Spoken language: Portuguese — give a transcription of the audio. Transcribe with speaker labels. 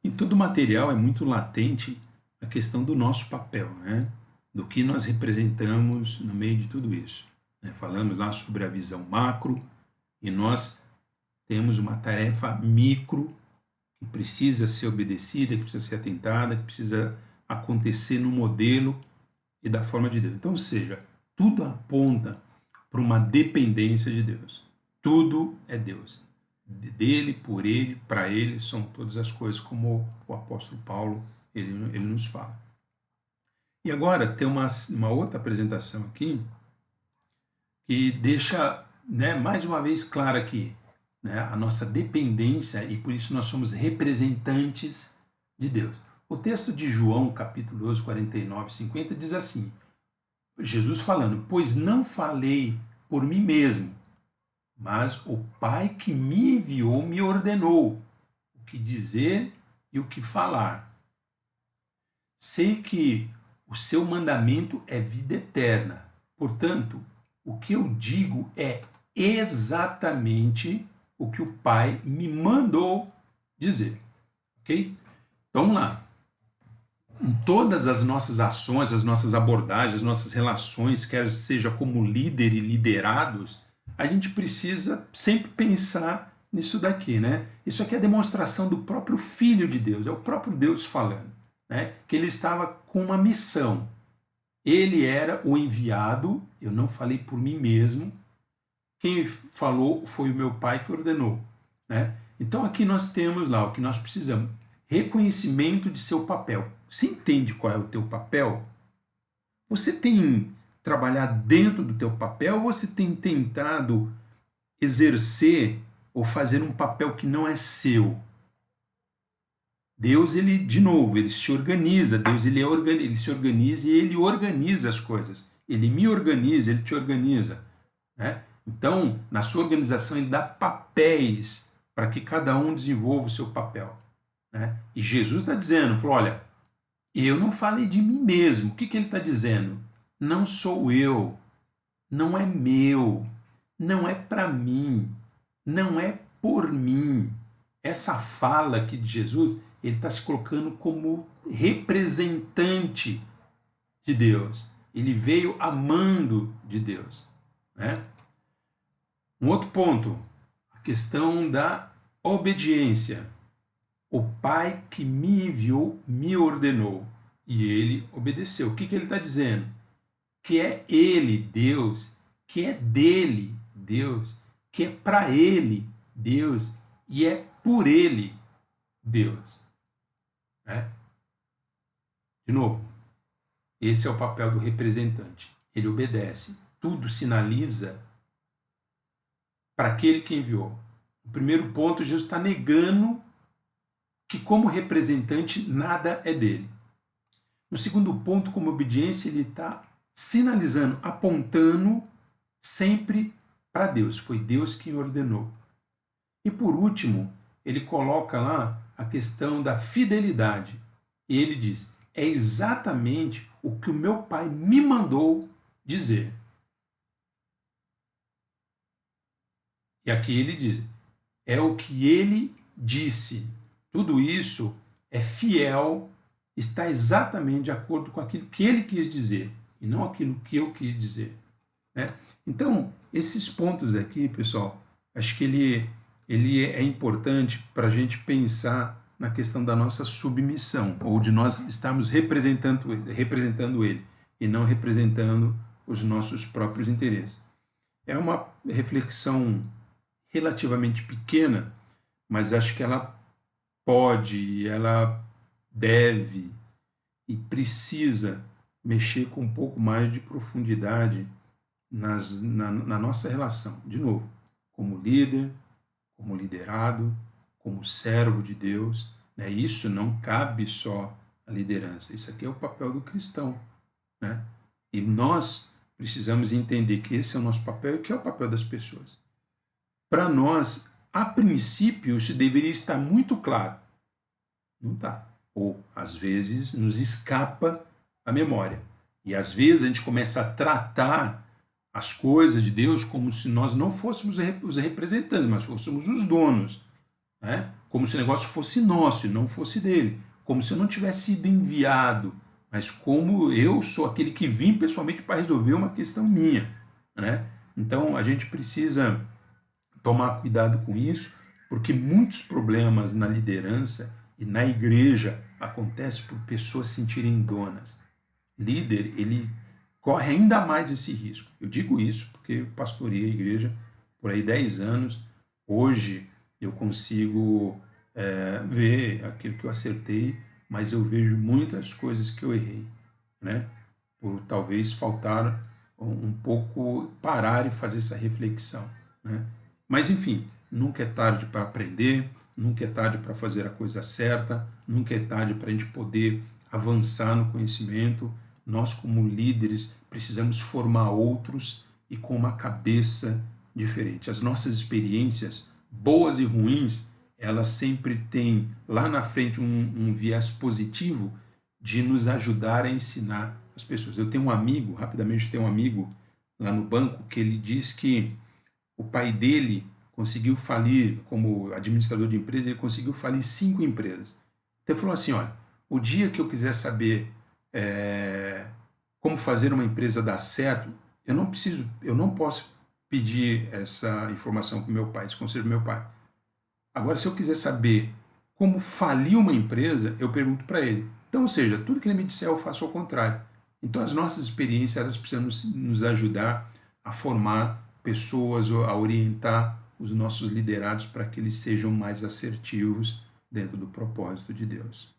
Speaker 1: Em todo material é muito latente a questão do nosso papel, né? Do que nós representamos no meio de tudo isso. Né? Falamos lá sobre a visão macro e nós temos uma tarefa micro que precisa ser obedecida, que precisa ser atentada, que precisa acontecer no modelo e da forma de Deus. Então, ou seja, tudo aponta para uma dependência de Deus. Tudo é Deus. Dele, por ele, para ele, são todas as coisas, como o apóstolo Paulo ele nos fala. E agora tem uma outra apresentação aqui que deixa, né, mais uma vez claro aqui, né, a nossa dependência, e por isso nós somos representantes de Deus. O texto de João, capítulo 12, 49 e 50, diz assim, Jesus falando, pois não falei por mim mesmo, mas o Pai que me enviou me ordenou o que dizer e o que falar. Sei que o seu mandamento é vida eterna. Portanto, o que eu digo é exatamente o que o Pai me mandou dizer. Ok? Então, vamos lá. Em todas as nossas ações, as nossas abordagens, as nossas relações, quer seja como líder e liderados, a gente precisa sempre pensar nisso daqui, né? Isso aqui é a demonstração do próprio Filho de Deus, é o próprio Deus falando, né? Que ele estava com uma missão. Ele era o enviado, eu não falei por mim mesmo, quem falou foi o meu Pai que ordenou, né? Então aqui nós temos lá o que nós precisamos, reconhecimento de seu papel. Você entende qual é o teu papel? Você tem trabalhado dentro do teu papel ou você tem tentado exercer ou fazer um papel que não é seu? Deus, ele, de novo, ele se organiza. Deus, ele se organiza e ele organiza as coisas. Ele me organiza, ele te organiza, né? Então, na sua organização, ele dá papéis para que cada um desenvolva o seu papel, né? E Jesus está dizendo, falou, olha, eu não falei de mim mesmo. O que ele está dizendo? Não sou eu, não é meu, não é para mim, não é por mim. Essa fala aqui de Jesus, ele está se colocando como representante de Deus. Ele veio amando de Deus, né? Um outro ponto, a questão da obediência. O Pai que me enviou me ordenou e ele obedeceu. O que ele está dizendo? Que é ele, Deus, que é dele, Deus, que é para ele, Deus, e é por ele, Deus. Né? De novo, esse é o papel do representante. Ele obedece. Tudo sinaliza para aquele que enviou. No primeiro ponto, Jesus está negando que como representante nada é dele. No segundo ponto, como obediência, ele está sinalizando, apontando sempre para Deus. Foi Deus quem ordenou. E por último, ele coloca lá a questão da fidelidade. E ele diz, é exatamente o que o meu Pai me mandou dizer. E aqui ele diz, é o que ele disse. Tudo isso é fiel, está exatamente de acordo com aquilo que ele quis dizer, e não aquilo que eu quis dizer. Né? Então, esses pontos aqui, pessoal, acho que ele é importante para a gente pensar na questão da nossa submissão, ou de nós estarmos representando ele, e não representando os nossos próprios interesses. É uma reflexão relativamente pequena, mas acho que ela pode, ela deve e precisa mexer com um pouco mais de profundidade na nossa relação. De novo, como líder, como liderado, como servo de Deus, né? Isso não cabe só à liderança, isso aqui é o papel do cristão, né? E nós precisamos entender que esse é o nosso papel e que é o papel das pessoas. Para nós, a princípio, isso deveria estar muito claro. Não está. Ou, às vezes, nos escapa a memória. E, às vezes, a gente começa a tratar as coisas de Deus como se nós não fôssemos os representantes, mas fôssemos os donos. Né? como se o negócio fosse nosso e não fosse dele, como se eu não tivesse sido enviado, mas como eu sou aquele que vim pessoalmente para resolver uma questão minha, né? Então a gente precisa tomar cuidado com isso, porque muitos problemas na liderança e na igreja acontecem por pessoas se sentirem donas. Líder, ele corre ainda mais esse risco. Eu digo isso porque eu pastorei a igreja por aí 10 anos. Hoje eu consigo ver aquilo que eu acertei, mas eu vejo muitas coisas que eu errei, né? Por talvez faltar um pouco parar e fazer essa reflexão, né? Mas enfim, nunca é tarde para aprender, nunca é tarde para fazer a coisa certa, nunca é tarde para a gente poder avançar no conhecimento. Nós, como líderes, precisamos formar outros e com uma cabeça diferente. As nossas experiências, boas e ruins, elas sempre têm lá na frente um viés positivo de nos ajudar a ensinar as pessoas. Eu tenho um amigo, rapidamente tenho um amigo lá no banco, que ele diz que o pai dele conseguiu falir, como administrador de empresa, ele conseguiu falir 5 empresas. Então ele falou assim, olha, o dia que eu quiser saber como fazer uma empresa dar certo, eu não posso pedir essa informação para o meu pai, esse conselho do meu pai. Agora, se eu quiser saber como falir uma empresa, eu pergunto para ele. Então, ou seja, tudo que ele me disser eu faço ao contrário. Então, as nossas experiências elas precisam nos ajudar a formar pessoas, a orientar os nossos liderados para que eles sejam mais assertivos dentro do propósito de Deus.